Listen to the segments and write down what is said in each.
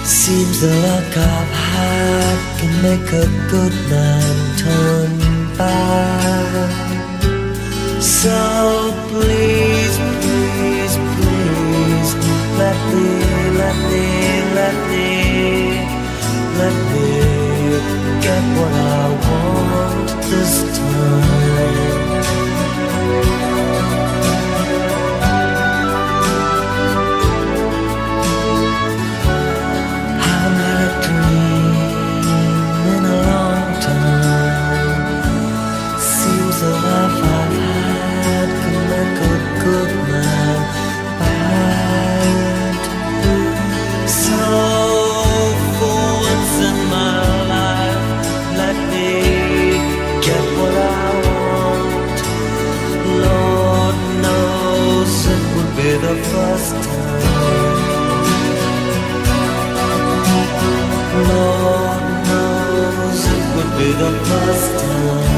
Seems the luck I've had can make a good man turn bad. So please, please, please, let me get what I want this time. Haven't had a dream in a long time. Seems the life I've had can make a good man bad. So for once in my life, let me get what I want. Lord knows it would be the first time. Lord knows it would be the first time.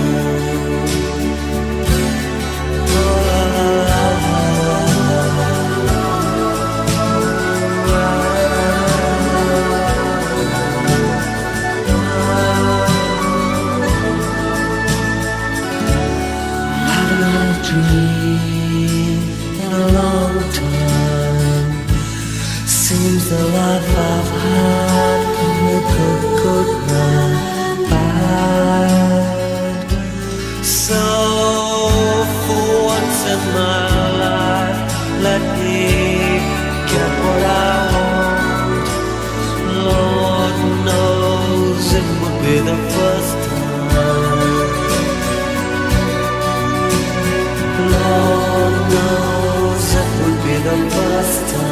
Dream in a long time. Seems the life I've had can make a good man bad. So for once in my life, let me get what I want. Lord knows it would be the first time. Lord knows it would be the first time.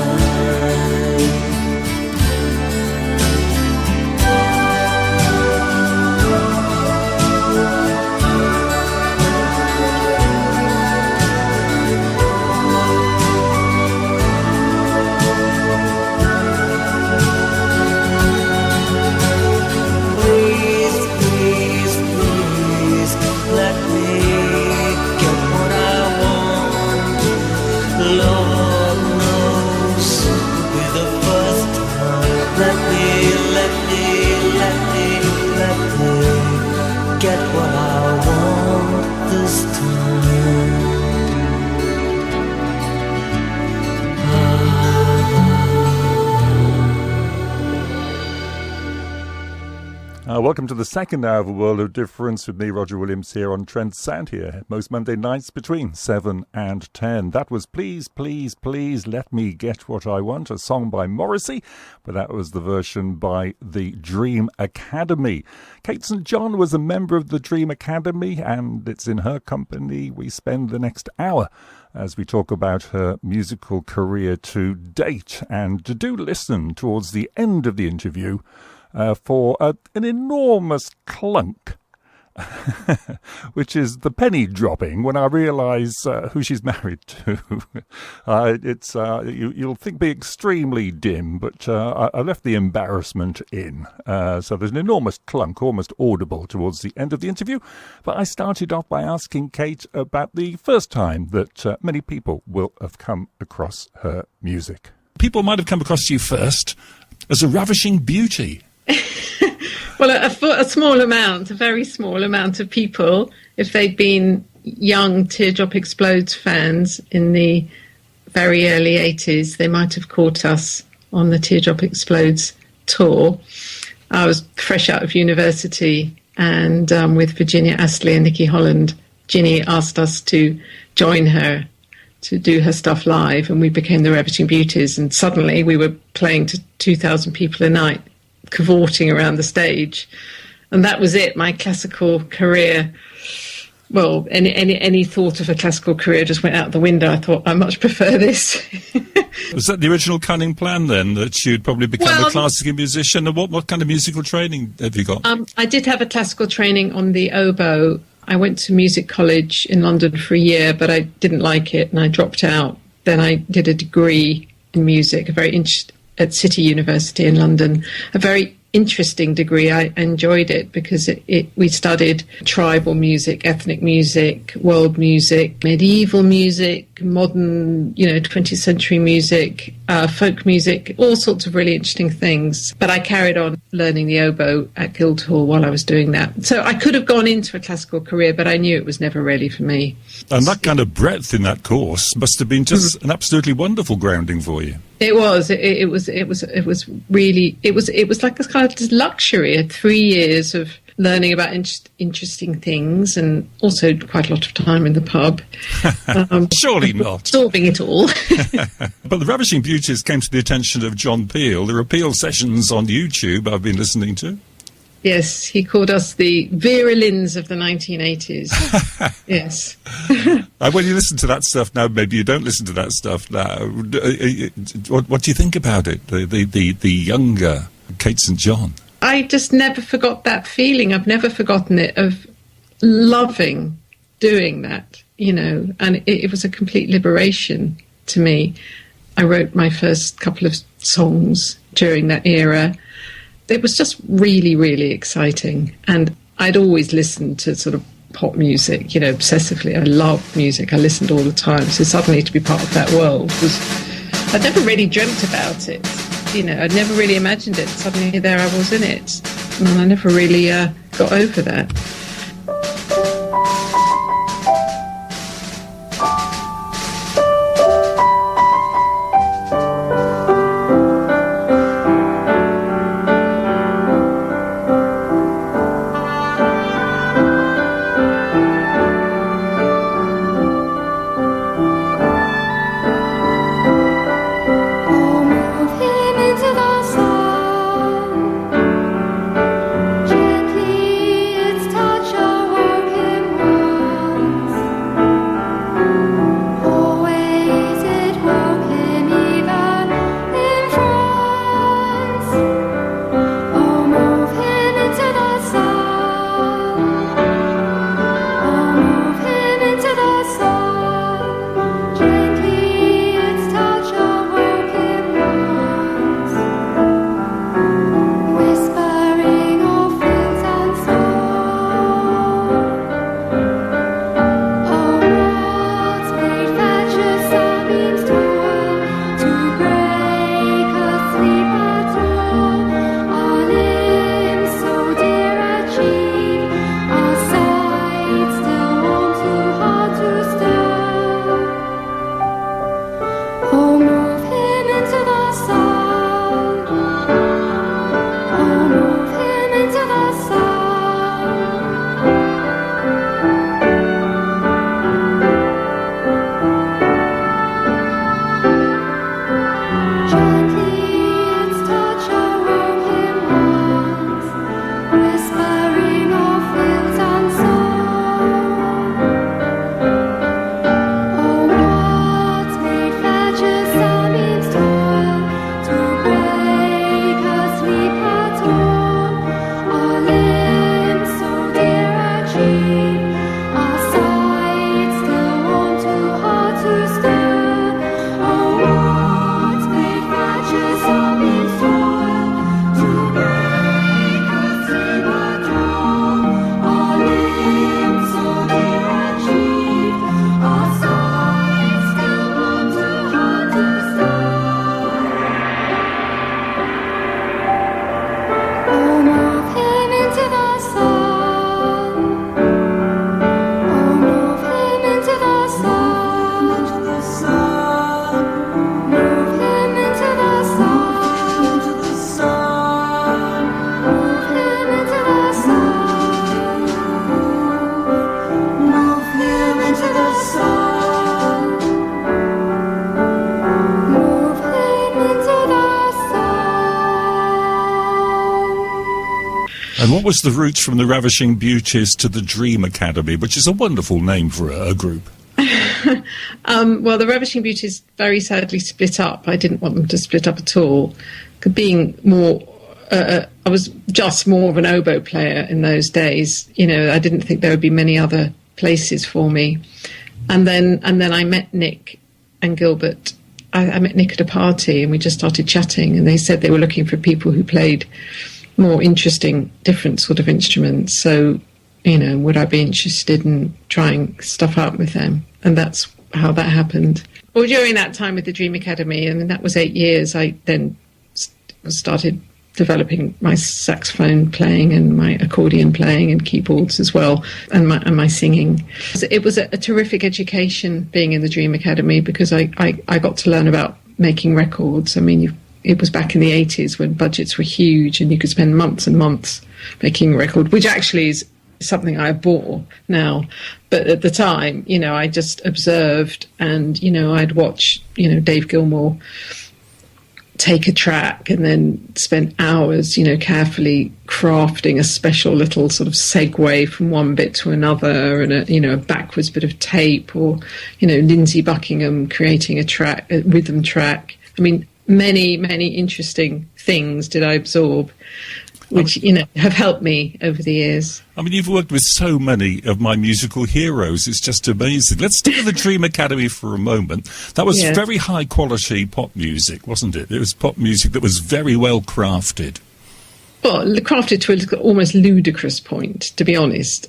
Please, please, please, let me get what I want. Lord knows it will be the first time. Let me get what I want this time. Welcome to the second hour of A World of Difference with me, Roger Williams, here on Trent Sound here, most Monday nights between 7 and 10. That was Please, Please, Please Let Me Get What I Want, a song by Morrison, but that was the version by the Dream Academy. Kate St. John was a member of the Dream Academy, and it's in her company we spend the next hour as we talk about her musical career to date. And do listen towards the end of the interview for an enormous clunk, which is the penny dropping when I realise who she's married to. You'll think be extremely dim, but I left the embarrassment in. So there's an enormous clunk, almost audible, towards the end of the interview. But I started off by asking Kate about the first time that many people will have come across her music. People might have come across you first as a ravishing beauty. Well, a small amount, a very small amount of people, if they'd been young Teardrop Explodes fans in the very early 80s, they might have caught us on the Teardrop Explodes tour. I was fresh out of university, and with Virginia Astley and Nikki Holland, Ginny asked us to join her to do her stuff live, and we became the Ravishing Beauties, and suddenly we were playing to 2,000 people a night, cavorting around the stage. And that was it. My classical career, well, any thought of a classical career just went out the window. I thought, I much prefer this. Was that the original cunning plan then, that you'd probably become a classical musician? And what kind of musical training have you got? I did have a classical training on the oboe. I went to music college in London for a year, but I didn't like it and I dropped out. Then I did a degree in music, at City University in London, a very interesting degree. I enjoyed it because we studied tribal music, ethnic music, world music, medieval music, modern, 20th century music, folk music, all sorts of really interesting things. But I carried on learning the oboe at Guildhall while I was doing that. So I could have gone into a classical career, but I knew it was never really for me. And that kind of breadth in that course must have been just an absolutely wonderful grounding for you. It was. It was really. It was like a kind of luxury. I had 3 years of learning about interesting things, and also quite a lot of time in the pub. Surely not. Absorbing it all. But the Ravishing Beauties came to the attention of John Peel. There are Peel sessions on YouTube I've been listening to. Yes, he called us the Vera Lynns of the 1980s. Yes. When you listen to that stuff now, maybe you don't listen to that stuff now. What do you think about it? The younger Kate St. John? I just never forgot that feeling. I've never forgotten it, of loving doing that, and it was a complete liberation to me. I wrote my first couple of songs during that era. It was just really, really exciting. And I'd always listened to sort of pop music, obsessively. I loved music. I listened all the time. So suddenly to be part of that world I'd never really dreamt about it. I'd never really imagined it. Suddenly there I was in it. And I never really got over that. And what was the route from the Ravishing Beauties to the Dream Academy, which is a wonderful name for a group? Well, the Ravishing Beauties very sadly split up. I didn't want them to split up at all. Being more, I was just more of an oboe player in those days. You know, I didn't think there would be many other places for me. And then I met Nick and Gilbert. I met Nick at a party and we just started chatting, and they said they were looking for people who played more interesting, different sort of instruments. So, you know, would I be interested in trying stuff out with them? And that's how that happened. Well, during that time with the Dream Academy, I mean, that was 8 years, I then started developing my saxophone playing and my accordion playing and keyboards as well, and my singing. It was a terrific education being in the Dream Academy, because I got to learn about making records. I mean, it was back in the 80s when budgets were huge and you could spend months and months making a record, which actually is something I abhor now. But at the time, you know, I just observed, and, you know, I'd watch, you know, Dave Gilmour take a track and then spend hours, you know, carefully crafting a special little sort of segue from one bit to another, and a backwards bit of tape, or, you know, Lindsey Buckingham creating a rhythm track. I mean, many interesting things did I absorb, which, you know, have helped me over the years. I mean, you've worked with so many of my musical heroes. It's just amazing. Let's stick with the Dream Academy for a moment. That was very high-quality pop music, wasn't it? It was pop music that was very well crafted. Well, crafted to an almost ludicrous point, to be honest.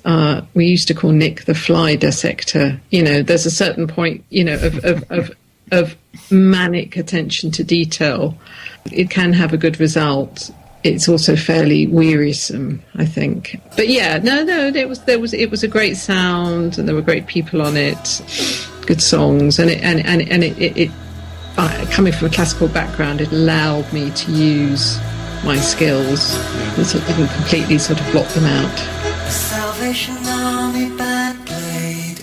We used to call Nick the fly dissector. You know, there's a certain point, you know, of manic attention to detail. It can have a good result. It's also fairly wearisome, I think. But yeah, no, it was a great sound, and there were great people on it, good songs, and it coming from a classical background, it allowed me to use my skills, and so it didn't completely sort of block them out. The Salvation Army band played,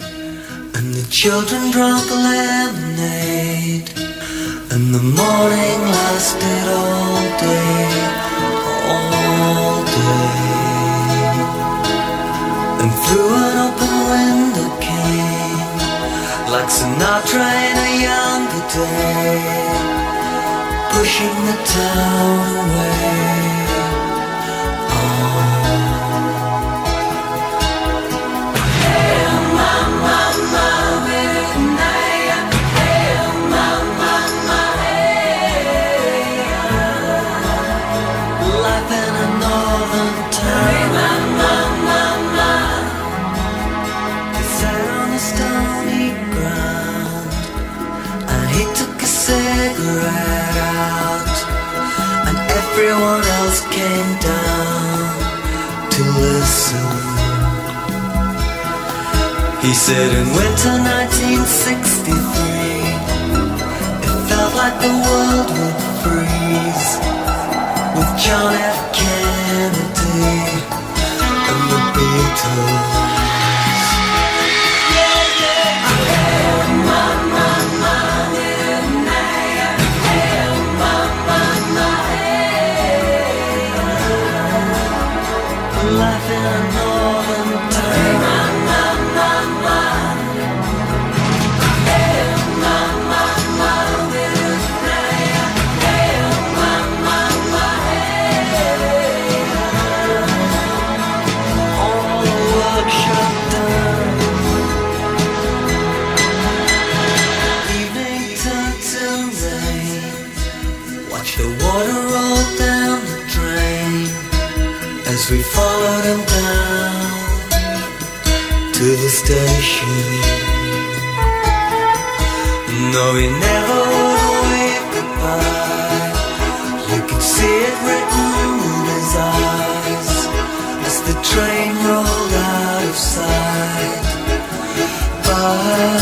and the children drank lemonade, and the morning lasted all day. All day, and through an open window came, like Sinatra in a younger day, pushing the town away. Cigarette out, and everyone else came down to listen. He said in winter 1963, it felt like the world would freeze, with John F. Kennedy and the Beatles. We followed him down to the station. No, he never would wave goodbye. You could see it written in his eyes as the train rolled out of sight. Bye.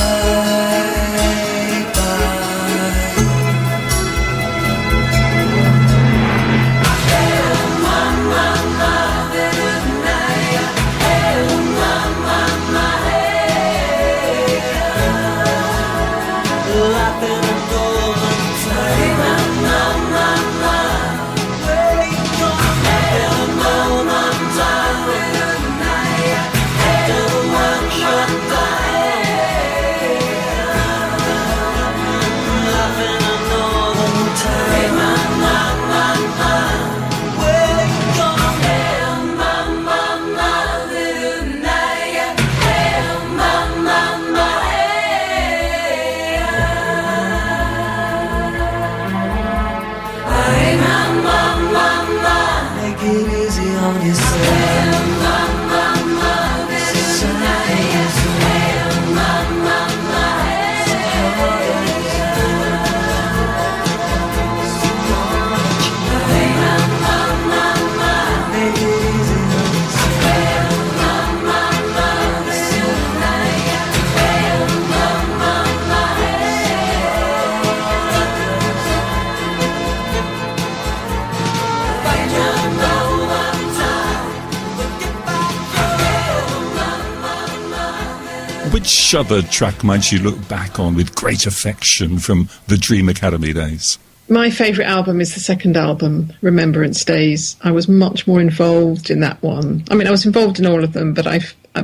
which other track might you look back on with great affection from the Dream Academy days? My favourite album is the second album, Remembrance Days. I was much more involved in that one. I mean, I was involved in all of them, but I'm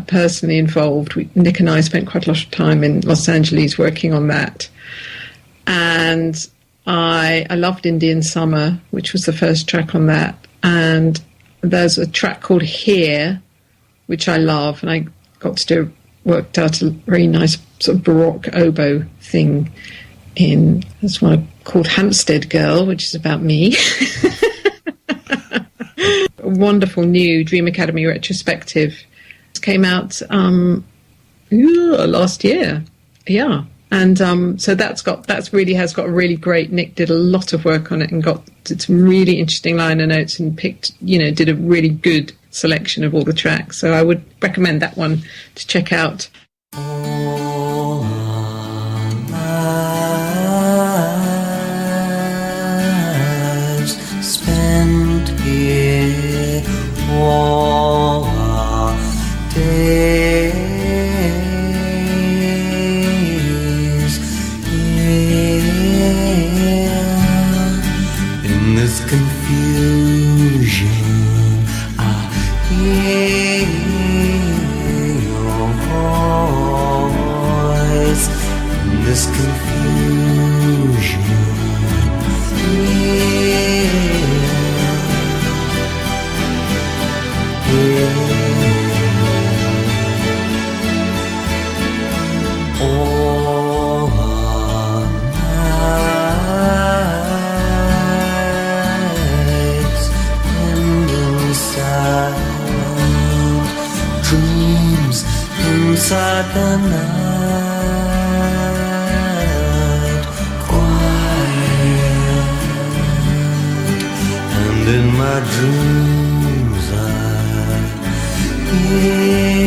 personally involved. Nick and I spent quite a lot of time in Los Angeles working on that. And I loved Indian Summer, which was the first track on that. And there's a track called Here, which I love, and I worked out a very nice sort of Baroque oboe thing in. There's one called Hampstead Girl, which is about me. A wonderful new Dream Academy retrospective. It came out last year. Yeah. And so that's really has got a really great. Nick did a lot of work on it and did some really interesting liner notes and did a really good selection of all the tracks. So I would recommend that one to check out. All our lives spent here, all our days here in this confusion. I hear your voice in this confusion. All our nights end in silent dreams inside the night, quiet, and in my dreams I hear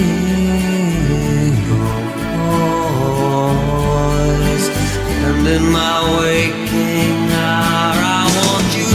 your voice, and in my waking hour I want you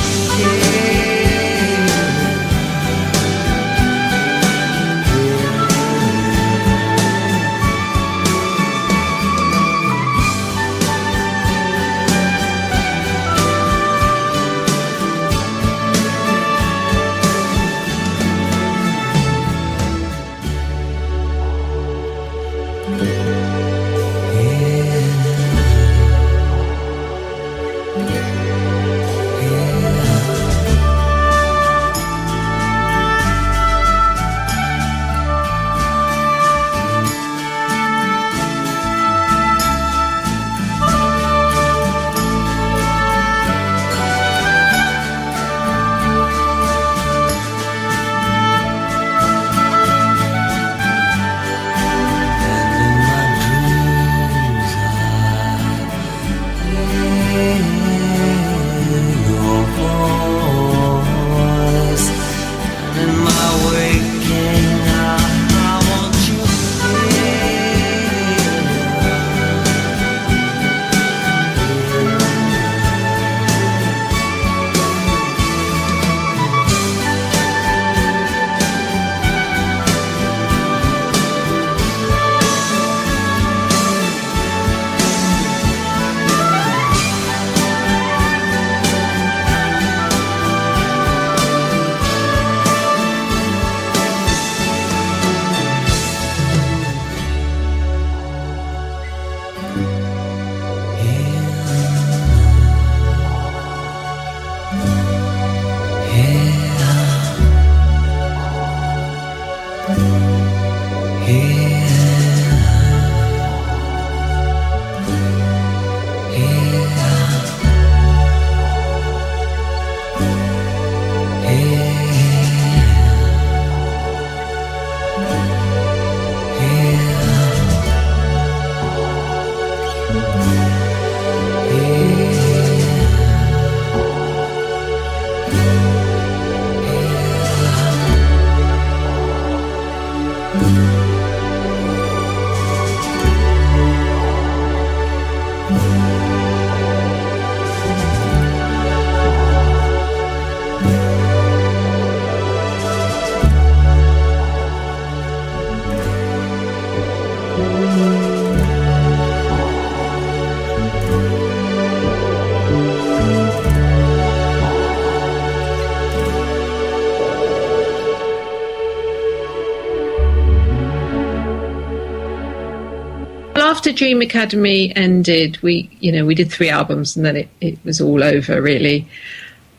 after Dream Academy ended, we did 3 albums, and then it was all over, really.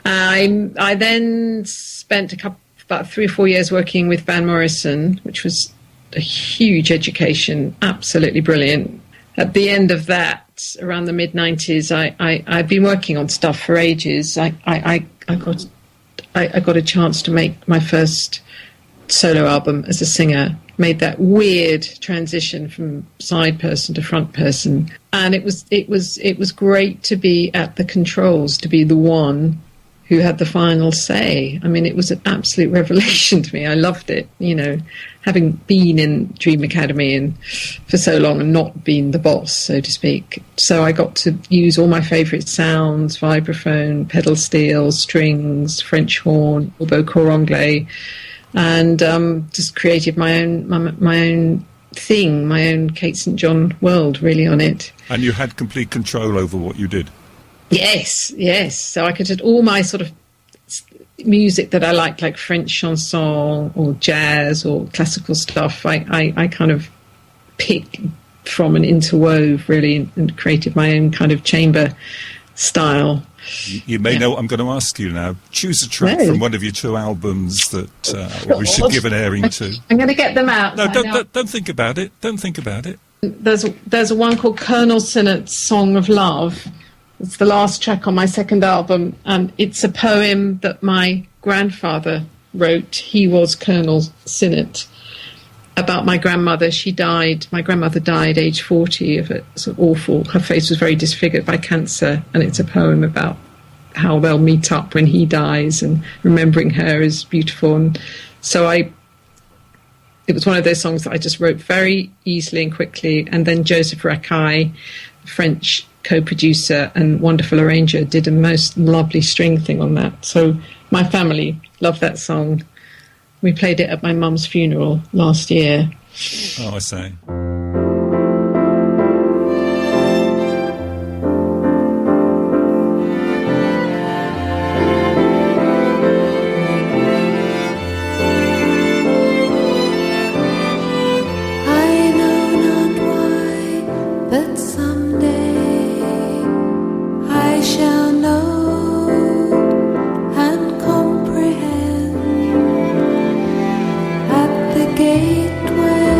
I then spent about 3 or 4 years working with Van Morrison, which was a huge education, absolutely brilliant. At the end of that, around the mid-90s, I'd been working on stuff for ages. I got a chance to make my first solo album as a singer, made that weird transition from side person to front person, and it was great to be at the controls, to be the one who had the final say. I mean, it was an absolute revelation to me. I loved it, having been in Dream Academy and for so long and not been the boss, so to speak. So I got to use all my favourite sounds: vibraphone, pedal steel, strings, French horn, oboe cor anglais, and just created my own thing, my own Kate St. John world, really, on it. And you had complete control over what you did? Yes. So I could do all my sort of music that I liked, like French chanson or jazz or classical stuff. I kind of picked from and interwove, really, and created my own kind of chamber style. You may know what I'm going to ask you now. Choose a track from one of your 2 albums that we should give an airing to. I'm going to get them out. No, don't think about it. Don't think about it. There's a one called Colonel Sinott's Song of Love. It's the last track on my second album, and it's a poem that my grandfather wrote. He was Colonel Sinott. About my grandmother. My grandmother died age 40 of it. Sort of awful. Her face was very disfigured by cancer, and it's a poem about how they'll meet up when he dies, and remembering her is beautiful. And so it was one of those songs that I just wrote very easily and quickly. And then Joseph Rakai, French co-producer and wonderful arranger, did a most lovely string thing on that. So my family loved that song. We played it at my mum's funeral last year. Oh, I say. I know not why, but someday I shall know and comprehend at the gateway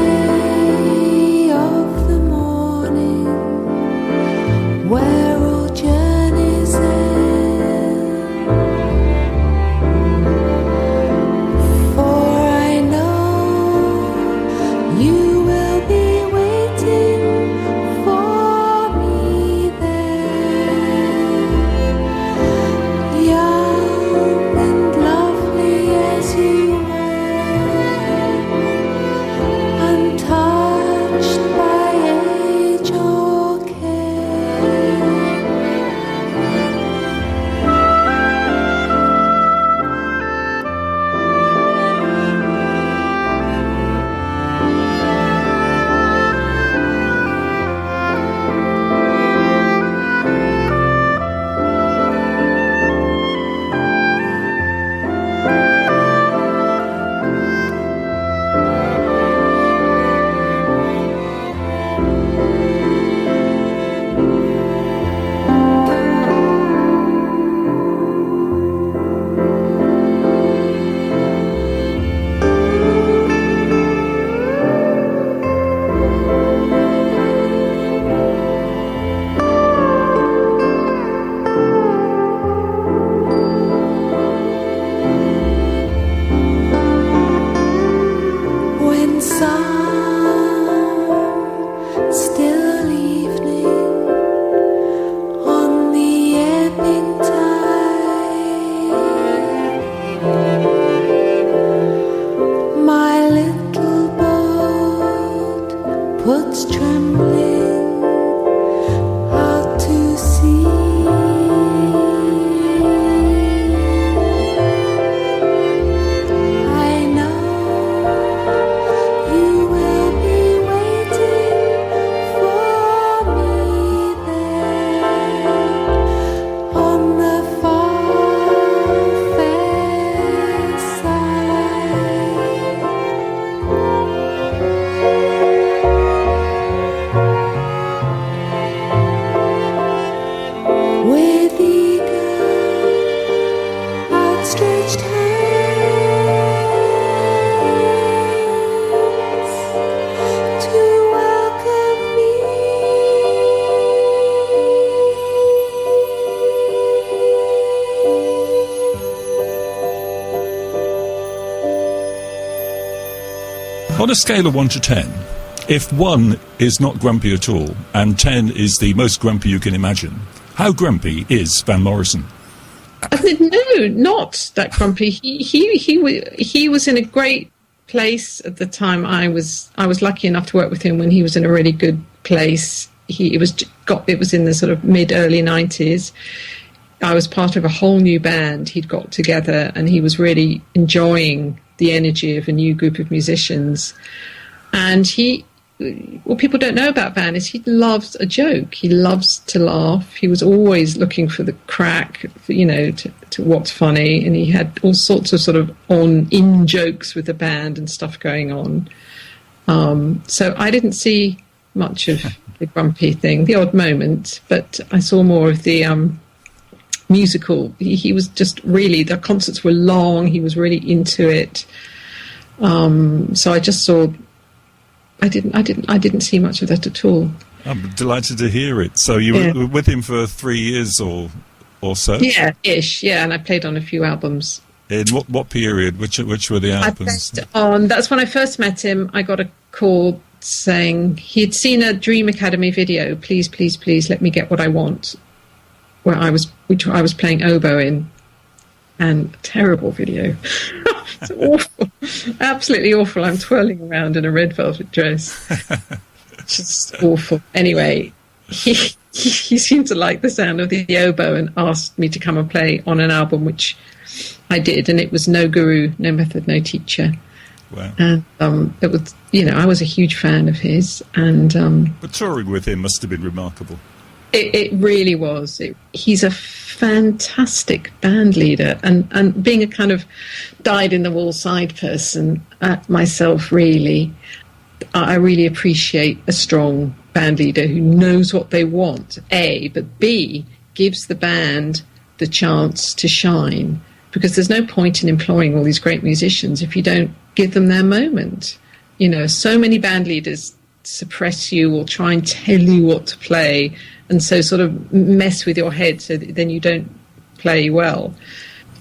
On a scale of 1 to 10, if 1 is not grumpy at all and 10 is the most grumpy you can imagine, how grumpy is Van Morrison? No, not that grumpy. He was in a great place at the time. I was lucky enough to work with him when he was in a really good place. It was in the sort of mid-early 90s. I was part of a whole new band he'd got together, and he was really enjoying the energy of a new group of musicians. And what people don't know about Van is he loves a joke. He loves to laugh. He was always looking for the crack, to what's funny. And he had all sorts of sort of in jokes with the band and stuff going on. So I didn't see much of the grumpy thing, the odd moment, but I saw more of the musical. He was just really, the concerts were long. He was really into it. So I just saw. I didn't see much of that at all. I'm delighted to hear it. So you were with him for 3 years or so? Yeah, ish. Yeah, and I played on a few albums. In what period? Which were the albums? That's when I first met him. I got a call saying he'd seen a Dream Academy video. Please, please, please, let me get what I want. Which I was playing oboe in, and terrible video. It's awful, absolutely awful. I'm twirling around in a red velvet dress. Just awful. Anyway, he seemed to like the sound of the oboe and asked me to come and play on an album, which I did, and it was No Guru, No Method, No Teacher. Wow. And it was, I was a huge fan of his, and but touring with him must have been remarkable. It really was. He's a fantastic band leader, and being a kind of dyed-in-the-wool side person myself, really, I really appreciate a strong band leader who knows what they want, A, but B, gives the band the chance to shine, because there's no point in employing all these great musicians if you don't give them their moment. So many band leaders suppress you or try and tell you what to play, and so sort of mess with your head so that then you don't play well.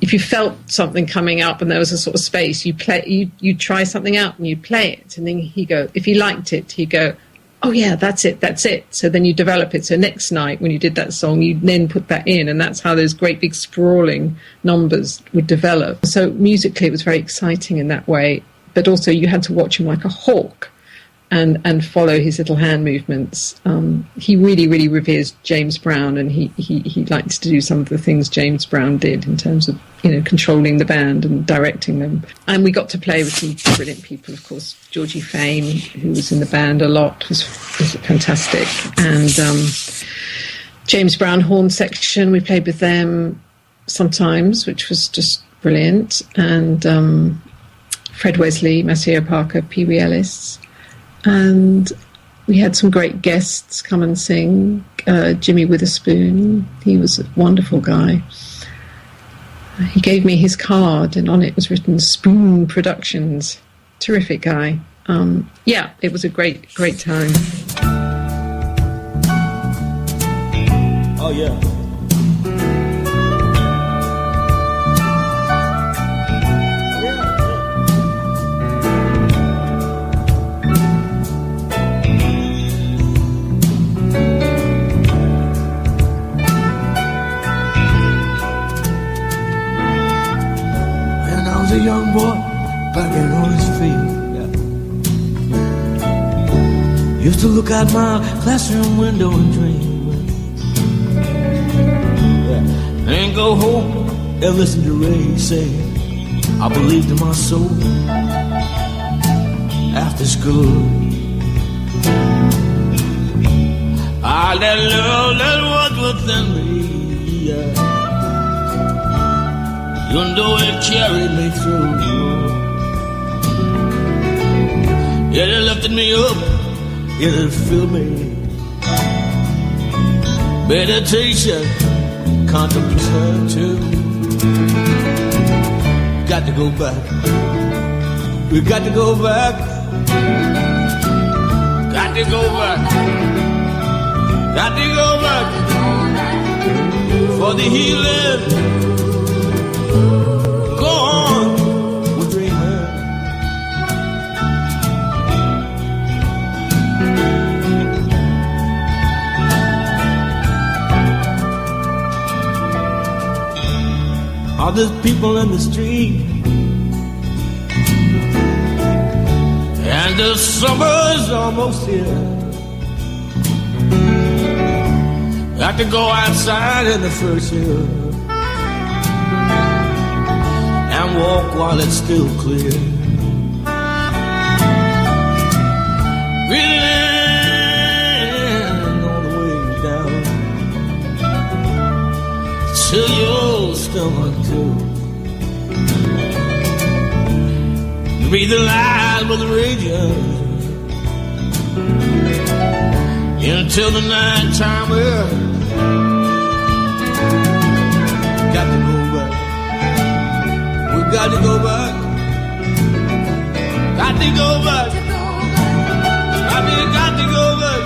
If you felt something coming up and there was a sort of space, you try something out and you play it, and then if he liked it, he'd go, oh yeah, that's it. So then you develop it. So next night when you did that song, you then put that in, and that's how those great big sprawling numbers would develop. So musically it was very exciting in that way, but also you had to watch him like a hawk and follow his little hand movements. He really, really reveres James Brown, and he likes to do some of the things James Brown did in terms of, controlling the band and directing them. And we got to play with some brilliant people, of course. Georgie Fame, who was in the band a lot, was fantastic. And James Brown horn section, we played with them sometimes, which was just brilliant. And Fred Wesley, Maceo Parker, Pee Wee Ellis. And we had some great guests come and sing. Jimmy Witherspoon, he was a wonderful guy. He gave me his card, and on it was written Spoon Productions. Terrific guy. It was a great time. Oh, yeah. A young boy banging on his feet, used to look out my classroom window and dream, and go home and listen to Ray sing I believed in my soul after school. That love that was within me, even though it carried me through, yet it lifted me up, yet it filled me. Meditation, contemplation too. Got to go back. We got to go back. Got to go back. Got to go back for the healing. Go on, we're dreaming. there's people in the street, and the summer's almost here. Got to go outside in the first year and walk while it's still clear. Breathing all the way down till your stomach too. Breathe the light with the radiance until the night time. Well, got to go back. We got to go back. Got to go back. I mean, got to go back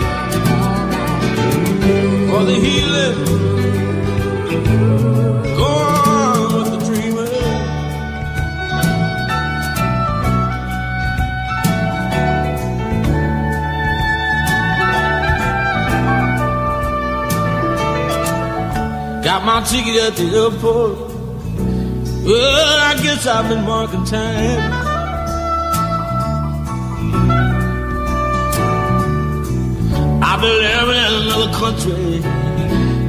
for the healing. Go on with the dreaming. Got my ticket at the airport. Well, I guess I've been marking time. I've been living in another country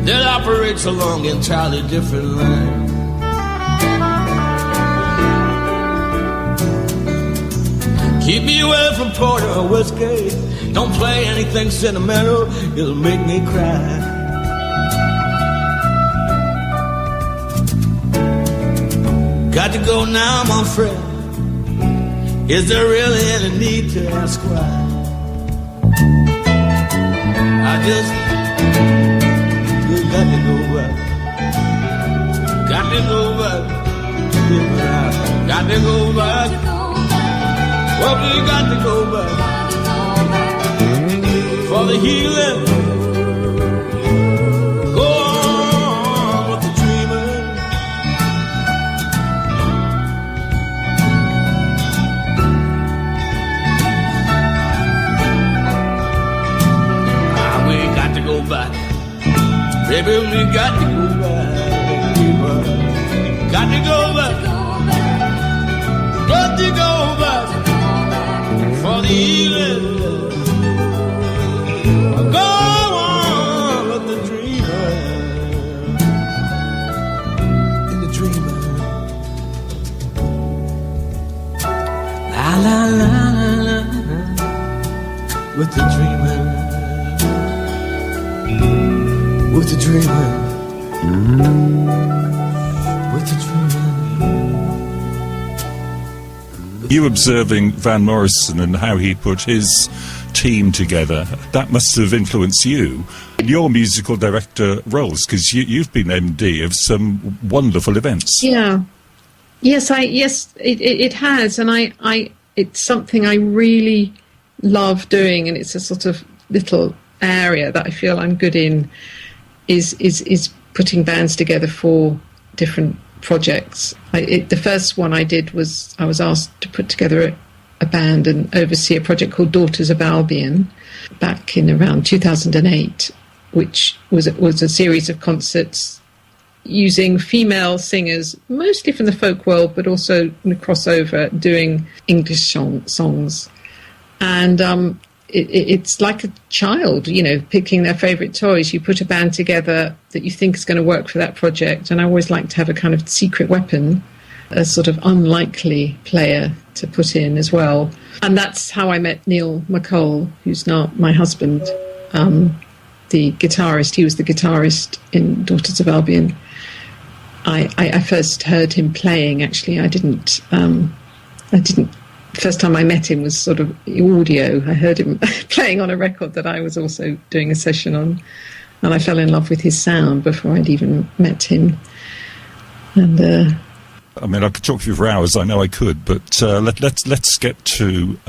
that operates along entirely different lines. Keep me away from porter or whiskey. Don't play anything sentimental, it'll make me cry. Got to go now, my friend. Is there really any need to ask why? I just got to go back. Got to go back. Got to go back. Well, we got to go back for the healing. Go on with the dreaming. We got to go back. Baby, we got to go back. Got to go back. Got to go back for the healing. Go on with the dreamer. In the dreamer. La la la la la. With the dreamer. With the dreamer. With the dreamer. You observing Van Morrison and how he put his team together, that must have influenced you in your musical director roles, because you've been MD of some wonderful events. Yeah. Yes, it has, and I it's something I really love doing, and it's a sort of little area that I feel I'm good in. Is putting bands together for different projects. The first one I did was I was asked to put together a band and oversee a project called Daughters of Albion back in around 2008, which was a series of concerts using female singers, mostly from the folk world, but also in a crossover, doing English songs. And it's like a child, picking their favourite toys. You put a band together that you think is going to work for that project. And I always like to have a kind of secret weapon, a sort of unlikely player to put in as well. And that's how I met Neil MacColl, who's now my husband, the guitarist. He was the guitarist in Daughters of Albion. I first heard him playing, actually. I didn't. First time I met him was sort of audio. I heard him playing on a record that I was also doing a session on, and I fell in love with his sound before I'd even met him. And I mean, I could talk to you for hours. I know I could, but let's get to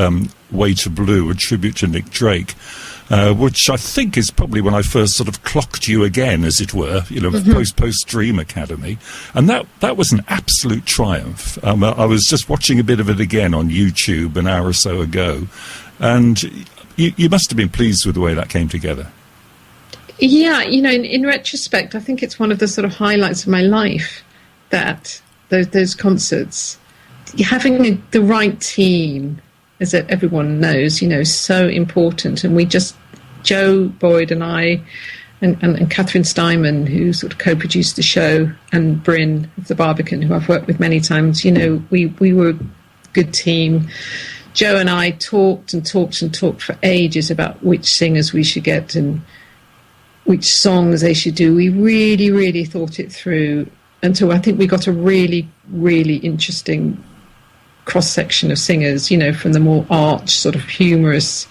"Way to Blue," a tribute to Nick Drake, which I think is probably when I first sort of clocked you again, as it were. Post Dream Academy, and that was an absolute triumph. I was just watching a bit of it again on YouTube an hour or so ago, and you must have been pleased with the way that came together. Yeah, in retrospect, I think it's one of the sort of highlights of my life that those concerts, having the right team, as everyone knows, so important. And Joe Boyd and I, and Catherine Steinman, who sort of co-produced the show, and Bryn of the Barbican, who I've worked with many times, we were a good team. Joe and I talked for ages about which singers we should get and which songs they should do. We really, really thought it through until I think we got a really, really interesting cross-section of singers, from the more arch, sort of humorous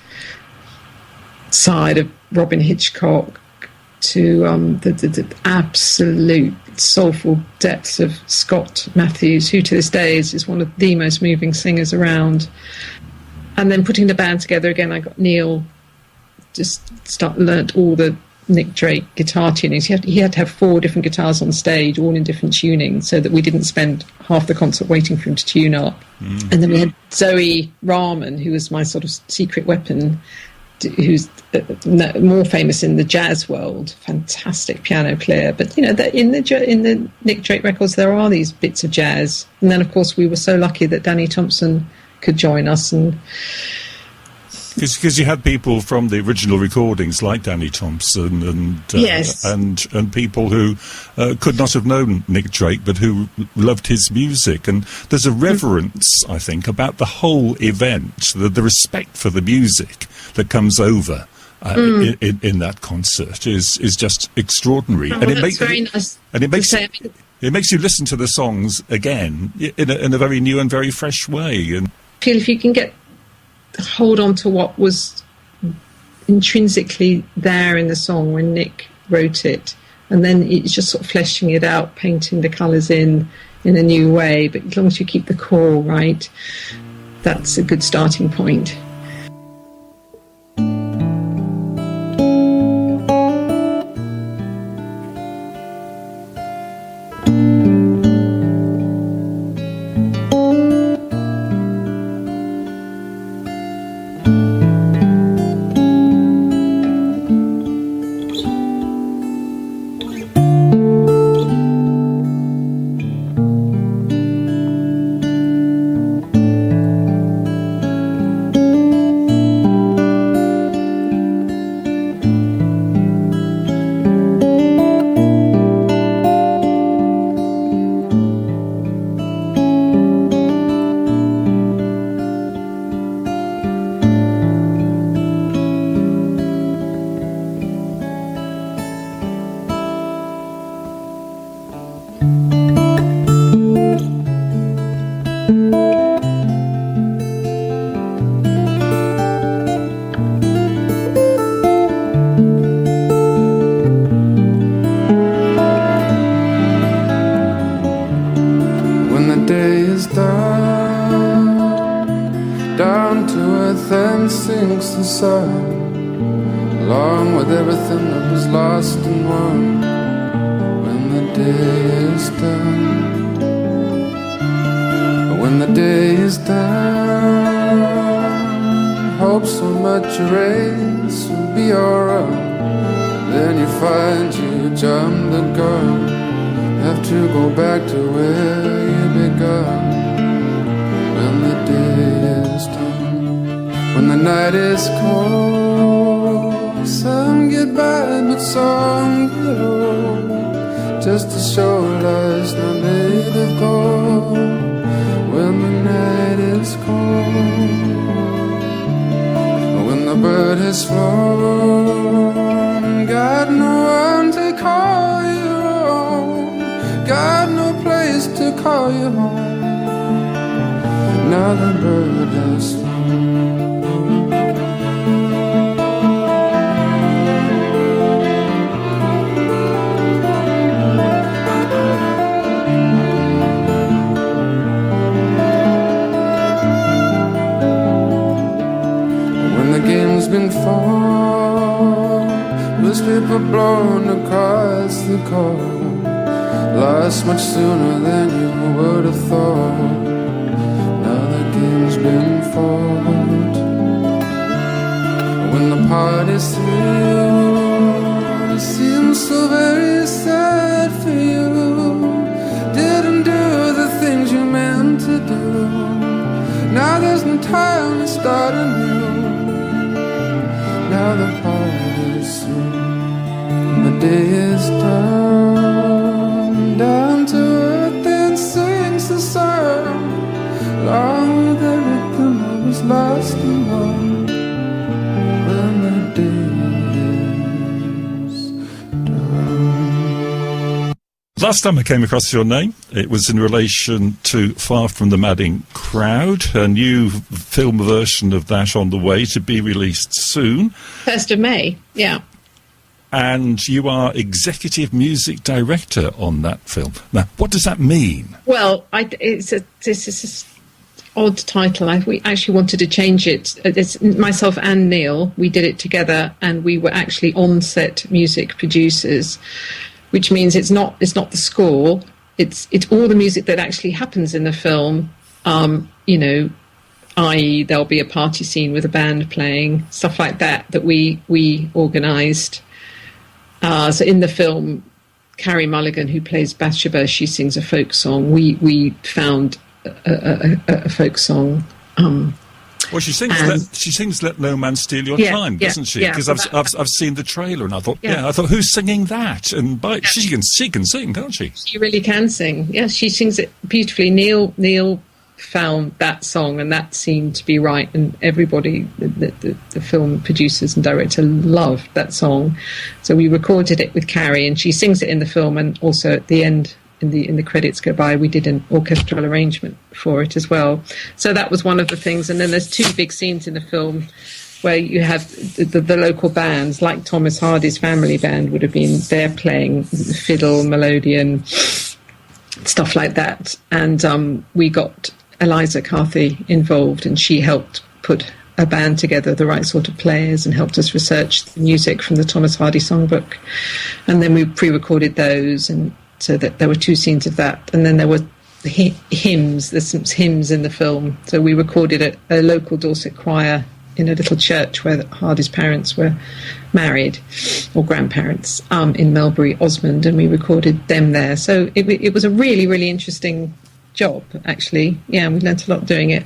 side of Robin Hitchcock to the absolute soulful depths of Scott Matthews, who to this day is one of the most moving singers around. And then putting the band together again, I got Neil, learnt all the Nick Drake guitar tunings. He had to have 4 different guitars on stage, all in different tunings, so that we didn't spend half the concert waiting for him to tune up. And then we had Zoe Rahman, who was my sort of secret weapon, who's more famous in the jazz world, fantastic piano player. But in the Nick Drake records, there are these bits of jazz. And then, of course, we were so lucky that Danny Thompson could join us, and because you had people from the original recordings like Danny Thompson and yes, and people who could not have known Nick Drake but who loved his music. And there's a reverence, I think, about the whole event, the respect for the music that comes over in that concert is just extraordinary. And it makes very nice. And it makes you listen to the songs again in a very new and very fresh way. And feel if you can hold on to what was intrinsically there in the song when Nick wrote it, and then it's just sort of fleshing it out, painting the colours in a new way. But as long as you keep the core right, that's a good starting point. sinks the sun, along with everything that was lost and won. When the day is done, when the day is done, hope so much your race will be your own. Then you find you jumped the gun, have to go back to where you begun. When the day is done, when the night is cold, some get by but some get old, just to show life's not made of gold. When the night is cold, when the bird has flown, got no one to call your own, got no place to call you home. Now the bird has flown. When the game's been fought, newspaper blown across the court, lost much sooner than you would have thought. Game's been fought. When the party's through, it seems so very sad for you. Didn't do the Now there's no time to start anew. Now the party is soon, and the day is done. Down to earth and sings the sun, along with the rhythm I was lost and won. When the day is done. Last time I came across your name, it was in relation to Far From the Madding Crowd, a new film version of that on the way to be released soon. 1st of May, yeah. And you are executive music director on that film. Now, what does that mean? Well, this is an odd title. We actually wanted to change it. It's myself and Neil, we did it together, and we were actually on-set music producers, which means it's not the score. It's all the music that actually happens in the film. I.e., there'll be a party scene with a band playing, stuff like that we organised. So in the film, Carey Mulligan, who plays Bathsheba, she sings a folk song. We found a folk song. Well, she sings "Let No Man Steal Your Time," doesn't she? Because I've seen the trailer and I thought, who's singing that? And she can sing, can't she? She really can sing. Yes, she sings it beautifully. Neil found that song, and that seemed to be right. And everybody, the film producers and director, loved that song. So we recorded it with Carey, and she sings it in the film, and also at the end. In the credits go by, we did an orchestral arrangement for it as well. So that was one of the things. And then there's two big scenes in the film where you have the local bands, like Thomas Hardy's family band would have been there playing fiddle, melodeon, stuff like that. And we got Eliza Carthy involved, and she helped put a band together, the right sort of players, and helped us research the music from the Thomas Hardy songbook. And then we pre-recorded those, and so that there were two scenes of that, and then there were hymns. There's some hymns in the film. So we recorded at a local Dorset choir in a little church where Hardy's parents were married, or grandparents, in Melbury, Osmond, and we recorded them there. So it was a really, really interesting job, actually. Yeah, we learnt a lot doing it.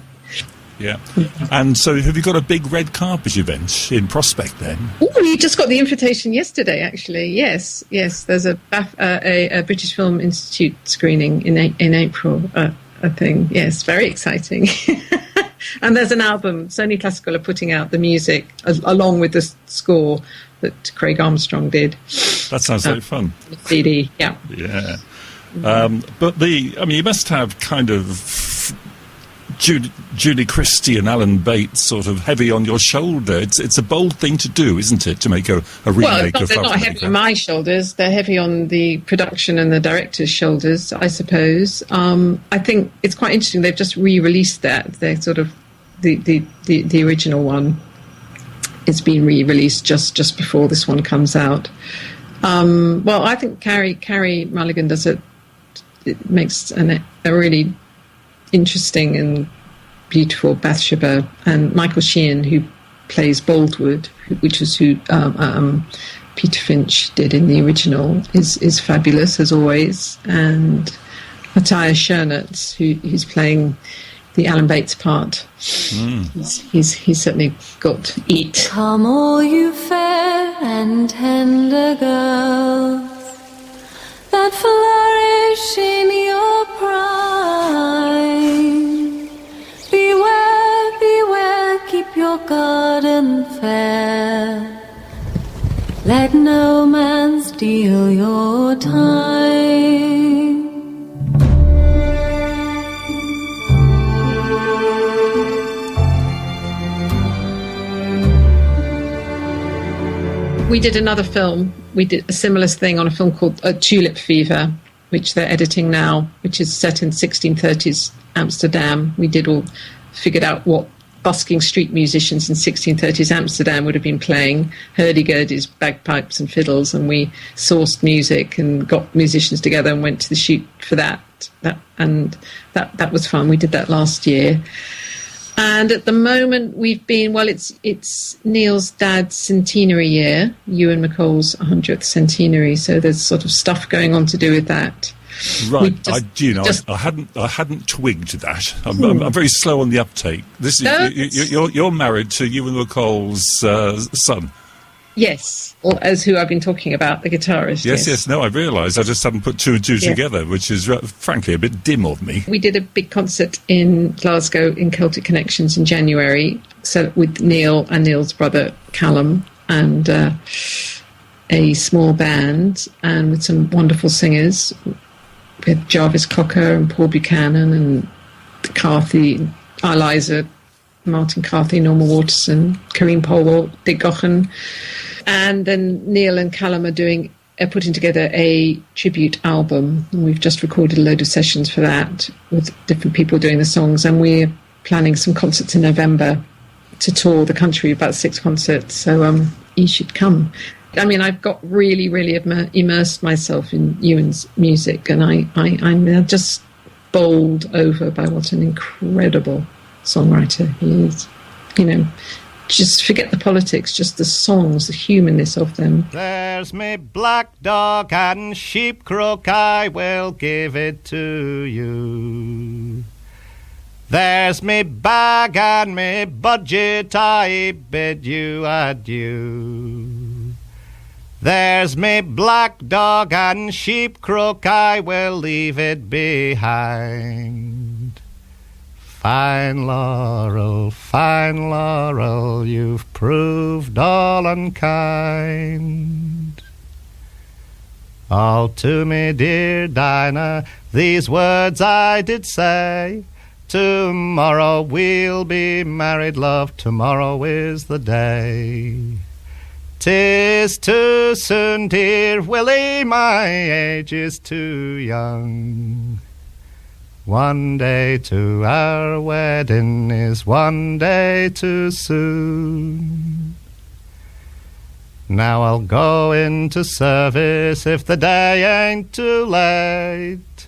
Yeah. And so have you got a big red carpet event in Prospect then? Oh, we just got the invitation yesterday, actually. Yes. There's a British Film Institute screening in April, I think. Yes, very exciting. And there's an album. Sony Classical are putting out the music along with the score that Craig Armstrong did. That sounds like fun. CD, yeah. Yeah. But you must have kind of Julie Christie and Alan Bates sort of heavy on your shoulder. It's a bold thing to do, isn't it, to make a remake of... They're not heavy on my shoulders. They're heavy on the production and the director's shoulders, I suppose. I think it's quite interesting. They've just re-released that. They're sort of the original one. It's been re-released just before this one comes out. Well, I think Carey Mulligan makes a really interesting and beautiful Bathsheba, and Michael Sheehan, who plays Boldwood, which was who Peter Finch did in the original, is fabulous as always. And Matthias Schoenaerts, who's playing the Alan Bates part, he's certainly got it. Come, all you fair and tender girls that flourish in your prime. Beware, beware, keep your garden fair. Let no man steal your time. We did another film. We did a similar thing on a film called Tulip Fever, which they're editing now, which is set in 1630s Amsterdam. We figured out what busking street musicians in 1630s Amsterdam would have been playing, hurdy-gurdies, bagpipes and fiddles, and we sourced music and got musicians together and went to the shoot for that was fun. We did that last year. And at the moment we've been, it's Neil's dad's centenary year, Ewan MacColl's 100th centenary, so there's sort of stuff going on to do with that. Right, I hadn't twigged that. I'm very slow on the uptake. This is you're married to Ewan MacColl's son. Yes, or as who I've been talking about, the guitarist. Yes. No, I realised. I just hadn't put two and two together, which is frankly a bit dim of me. We did a big concert in Glasgow in Celtic Connections in January, so with Neil and Neil's brother Callum, and a small band, and with some wonderful singers. We had Jarvis Cocker and Paul Buchanan and Carthy, Eliza, Martin Carthy, Norma Waterson, Kareem Polwell, Dick Gochen. And then Neil and Callum are putting together a tribute album. And we've just recorded a load of sessions for that with different people doing the songs. And we're planning some concerts in November to tour the country, about 6 concerts. So you should come. I mean, I've got really, really immersed myself in Ewan's music, and I'm just bowled over by what an incredible songwriter he is. You know, just forget the politics, just the songs, the humanness of them. There's me black dog and sheep, Crook, I will give it to you. There's me bag and me budget, I bid you adieu. There's me black dog and sheep, Crook, I will leave it behind. Fine laurel, you've proved all unkind. All to me, dear Dinah, these words I did say. Tomorrow we'll be married, love, tomorrow is the day. 'Tis too soon, dear Willie, my age is too young. One day to our wedding is one day too soon. Now I'll go into service if the day ain't too late.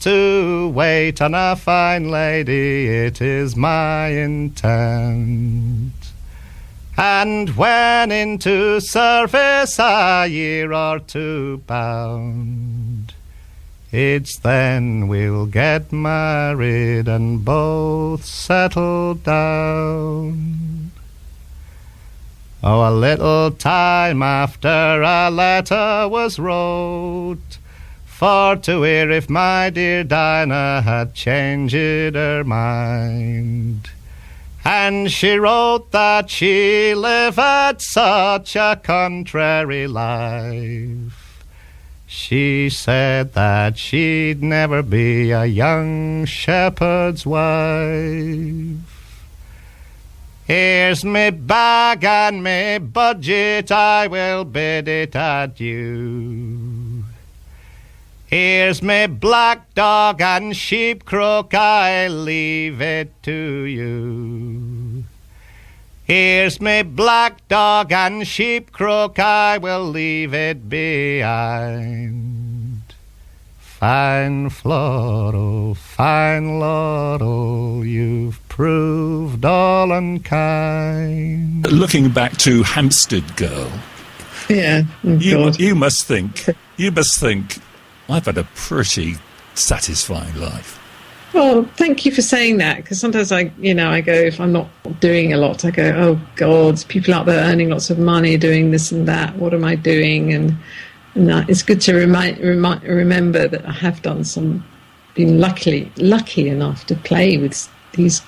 To wait on a fine lady, it is my intent. And when into service a year or two bound, it's then we'll get married and both settle down. Oh, a little time after a letter was wrote, for to hear if my dear Dinah had changed her mind. And she wrote that she lived such a contrary life. She said that she'd never be a young shepherd's wife. Here's me bag and me budget, I will bid it adieu. Here's me black dog and sheep, Crook, I'll leave it to you. Here's me black dog and sheep, Crook, I will leave it behind. Fine laurel, you've proved all unkind. Looking back to Hampstead Girl, Yeah, you must think, I've had a pretty satisfying life. Well, thank you for saying that, because sometimes I go, if I'm not doing a lot, I go, oh God, there's people out there earning lots of money doing this and that. What am I doing? And it's good to remember that I have done been lucky enough to play with these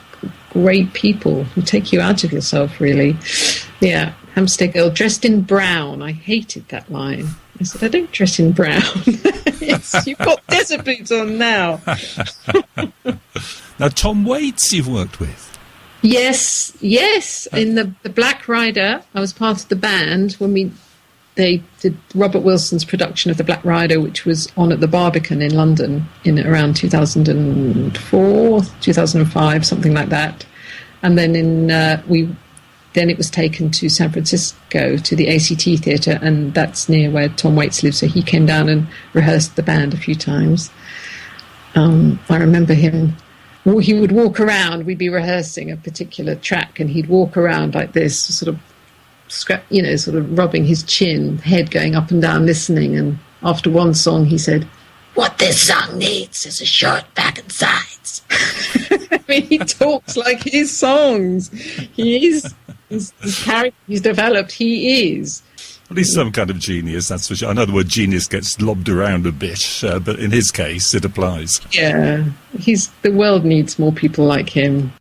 great people who take you out of yourself, really. Yeah, Hampstead Girl, dressed in brown. I hated that line. I said, I don't dress in brown. Yes, you've got desert boots on now. Now, Tom Waits you've worked with. Yes. In the Black Rider, I was part of the band when they did Robert Wilson's production of the Black Rider, which was on at the Barbican in London in around 2004, 2005, something like that. And then Then it was taken to San Francisco to the ACT Theatre, and that's near where Tom Waits lives. So he came down and rehearsed the band a few times. I remember him. He would walk around. We'd be rehearsing a particular track, and he'd walk around like this, sort of rubbing his chin, head going up and down, listening. And after one song, he said, what this song needs is a short back and sides. I mean, he talks like his songs. He is, his character he's developed, he is. Well, he's some kind of genius, that's for sure. I know the word genius gets lobbed around a bit, but in his case, it applies. Yeah, the world needs more people like him.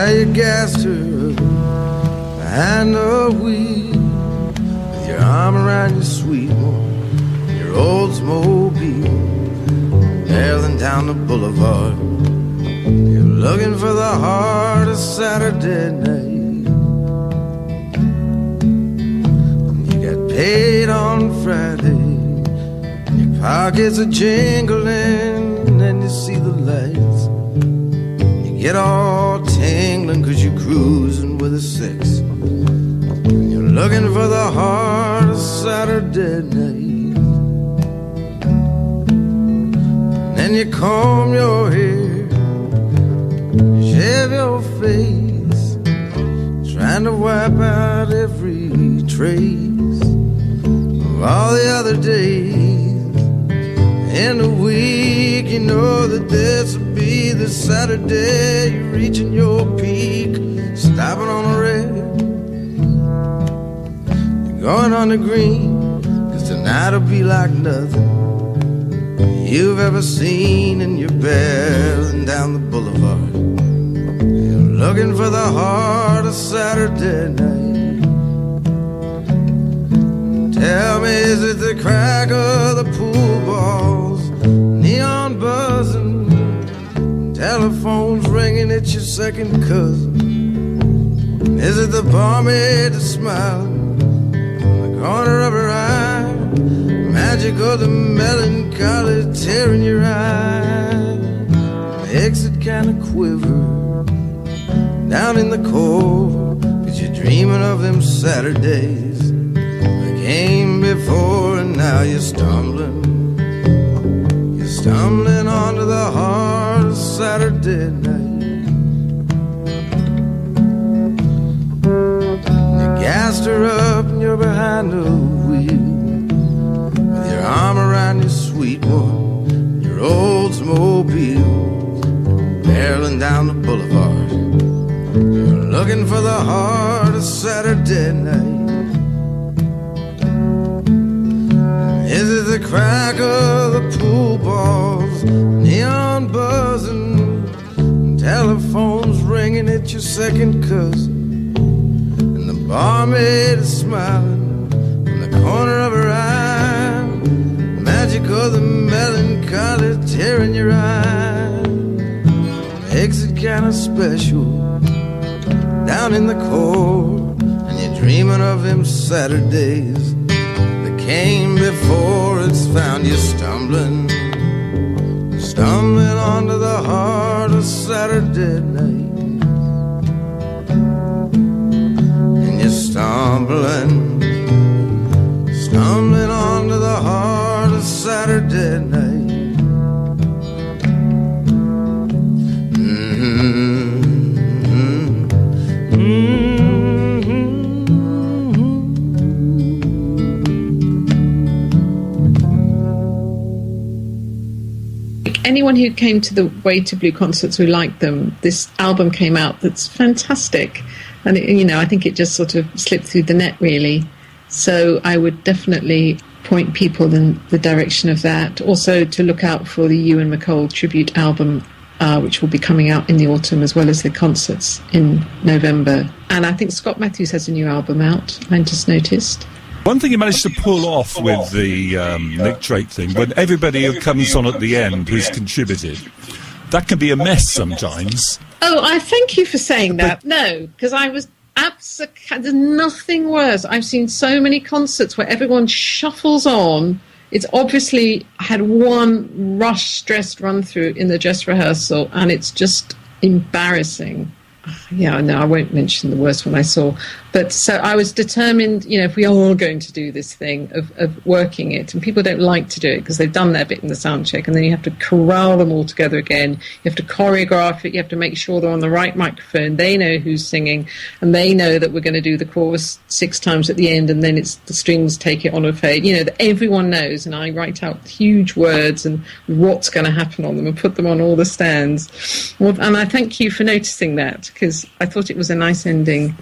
You gassed her behind the wheel with your arm around your sweet one, your Oldsmobile, barreling down the boulevard. You're looking for the heart of Saturday night. You got paid on Friday, your pockets are jingling, and you see the lights. Get all tingling 'cause you're cruising with a 6. And you're looking for the heart of Saturday night. And then you comb your hair, you shave your face, trying to wipe out every trace of all the other days. In a week, you know that this will be the Saturday you're reaching your peak, stopping on the red. You're going on the green, 'cause tonight'll be like nothing you've ever seen, and you're barreling down the boulevard. You're looking for the heart of Saturday night. Tell me, is it the crack of the pool balls, neon buzzing, telephones ringing at your second cousin? Is it the barmaid that's smiling in the corner of her eye, magic of the melancholy tearing your eye? Makes it kind of quiver down in the core, 'cause you're dreaming of them Saturdays came before, and now you're stumbling onto the heart of Saturday night. You gassed her up and you're behind the wheel with your arm around your sweet one, your Oldsmobile, barreling down the boulevard. You're looking for the heart of Saturday night. Is it the crack of the pool balls, neon buzzing, telephones ringing at your second cousin, and the barmaid is smiling from the corner of her eye, magic of the melancholy tearing your eye, makes it kind of special down in the core, and you're dreaming of them Saturdays came before. It's found you stumbling onto the heart of Saturday night. And you're stumbling onto the heart of Saturday night. Anyone who came to the Way to Blue concerts who liked them, this album came out that's fantastic. And, I think it just sort of slipped through the net, really. So I would definitely point people in the direction of that. Also to look out for the Ewan MacColl tribute album, which will be coming out in the autumn, as well as the concerts in November. And I think Scott Matthews has a new album out, I just noticed. One thing you managed to pull off with the Nick Drake thing, when everybody who comes on at the end who's contributed, that can be a mess sometimes. Oh, I thank you for saying that. No, because I was absolutely... There's nothing worse. I've seen so many concerts where everyone shuffles on. It's obviously had one rush, stressed run-through in the dress rehearsal, and it's just embarrassing. Yeah, no, I won't mention the worst one I saw. But so I was determined, if we are going to do this thing of working it, and people don't like to do it because they've done their bit in the sound check, and then you have to corral them all together again. You have to choreograph it. You have to make sure they're on the right microphone. They know who's singing, and they know that we're going to do the chorus 6 times at the end, and then it's the strings take it on a fade. That everyone knows, and I write out huge words and what's going to happen on them and put them on all the stands. Well, and I thank you for noticing that, because I thought it was a nice ending.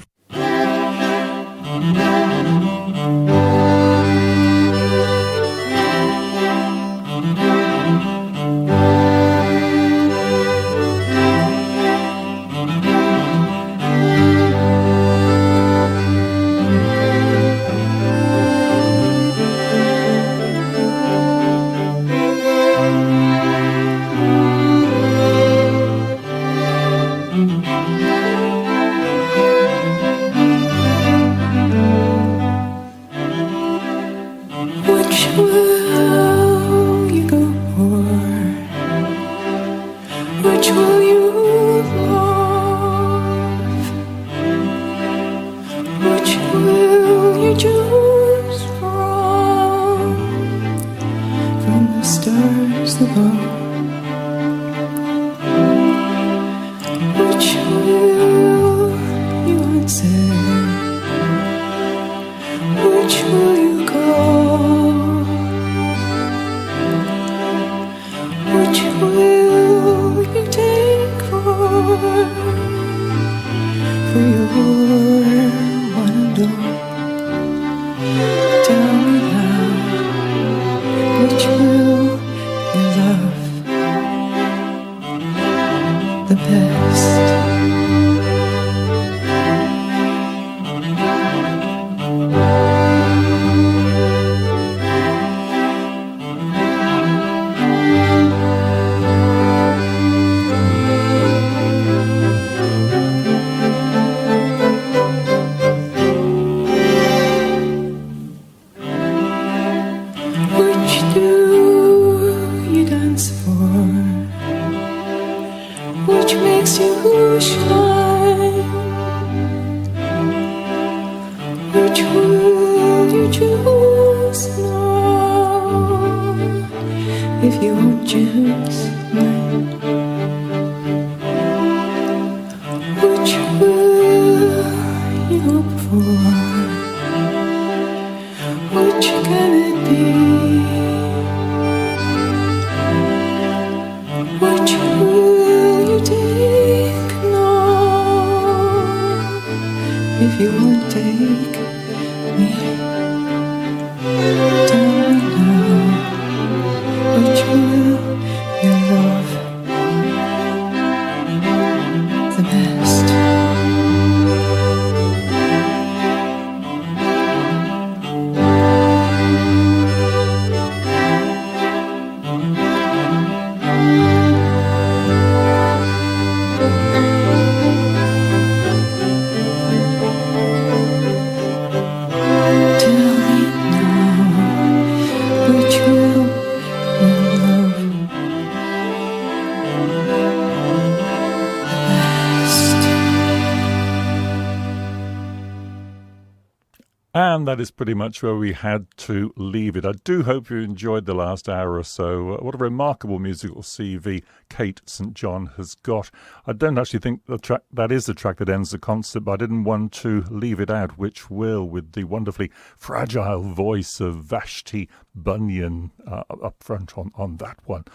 And that is pretty much where we had to leave it. I do hope you enjoyed the last hour or so. What a remarkable musical CV Kate St. John has got. I don't actually think that is the track that ends the concert, but I didn't want to leave it out, which will, with the wonderfully fragile voice of Vashti Bunyan up front on that one.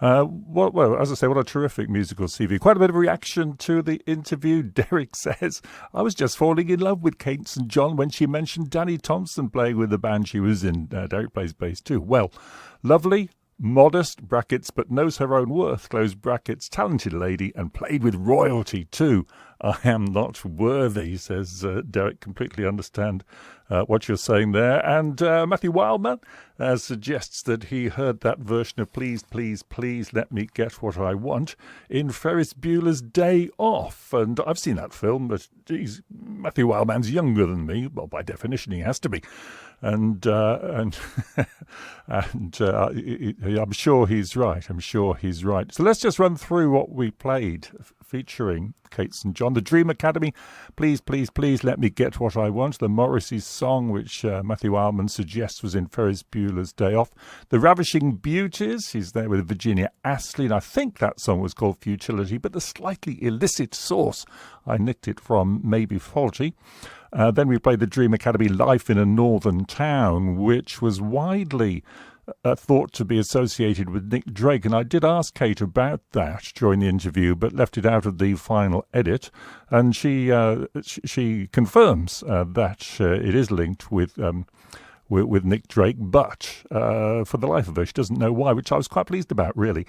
Well, as I say, what a terrific musical CV. Quite a bit of reaction to the interview. Derek says, I was just falling in love with Kate St. John when she mentioned Danny Thompson playing with the band she was in. Derek plays bass too. Well, lovely, modest, brackets, but knows her own worth, close brackets, talented lady, and played with royalty too. I am not worthy, says Derek. Completely understand what you're saying there. And Matthew Wildman suggests that he heard that version of Please, Please, Please Let Me Get What I Want in Ferris Bueller's Day Off. And I've seen that film, but geez, Matthew Wildman's younger than me. Well, by definition, he has to be. And I'm sure he's right. So let's just run through what we played featuring Kate St. John. The Dream Academy, Please, Please, Please Let Me Get What I Want. The Morrissey song, which Matthew Almond suggests was in Ferris Bueller's Day Off. The Ravishing Beauties, he's there with Virginia Astley, and I think that song was called Futility, but the slightly illicit source, I nicked it from Maybe Faulty. Then we played the Dream Academy Life in a Northern Town, which was widely thought to be associated with Nick Drake, and I did ask Kate about that during the interview, but left it out of the final edit, and she confirms that it is linked with Nick Drake, but for the life of her, she doesn't know why, which I was quite pleased about, really,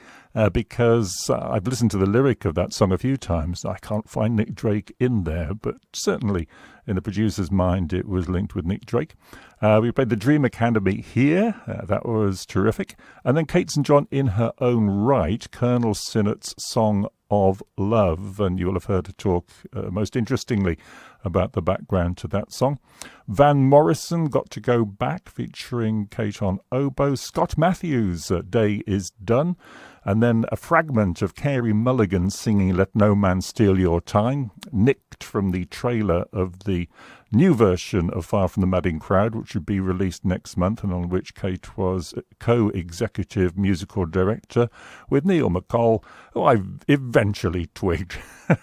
because I've listened to the lyric of that song a few times. I can't find Nick Drake in there, but certainly in the producer's mind, it was linked with Nick Drake. We played the Dream Academy here. That was terrific. And then Kate St. John in her own right, Colonel Sinott's Song of Love, and you will have heard her talk most interestingly about the background to that song. Van Morrison, Got to Go Back, featuring Kate on oboe. Scott Matthews, Day Is Done. And then a fragment of Carey Mulligan singing Let No Man Steal Your Time, nicked from the trailer of the new version of Far From the Madding Crowd, which would be released next month, and on which Kate was co-executive musical director with Neil MacColl, who I eventually twigged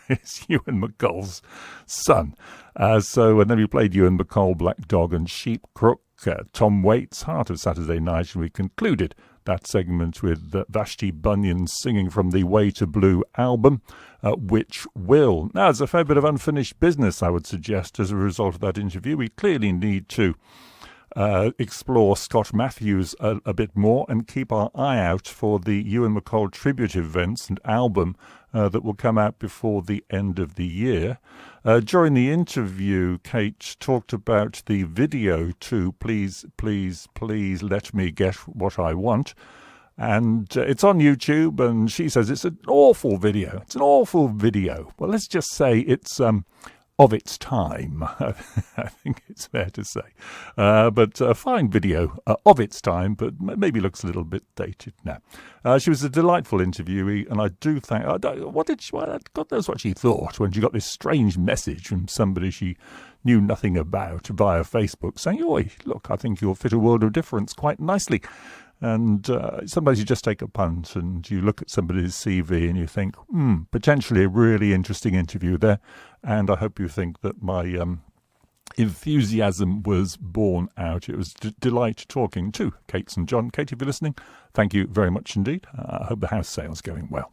is Ewan MacColl's son. And then we played Ewan MacColl, Black Dog and Sheep, Crook, Tom Waits, Heart of Saturday Night, and we concluded that segment with Vashti Bunyan singing from the Way to Blue album, Which Will. Now, there's a fair bit of unfinished business, I would suggest, as a result of that interview. We clearly need to explore Scott Matthews a bit more and keep our eye out for the Ewan MacColl tribute events and album that will come out before the end of the year. During the interview, Kate talked about the video to Please, Please, Please Let Me Get What I Want. And it's on YouTube, and she says it's an awful video. It's an awful video. Well, let's just say it's of its time, I think it's fair to say. But a fine video of its time, but maybe looks a little bit dated now. She was a delightful interviewee, and I do think, God knows what she thought when she got this strange message from somebody she knew nothing about via Facebook saying, "Oi, look, I think you'll fit a world of difference quite nicely." And sometimes you just take a punt and you look at somebody's CV and you think, potentially a really interesting interview there. And I hope you think that my enthusiasm was borne out. It was a delight talking to Kate St. John. Kate, if you're listening, thank you very much indeed. I hope the house sale's going well.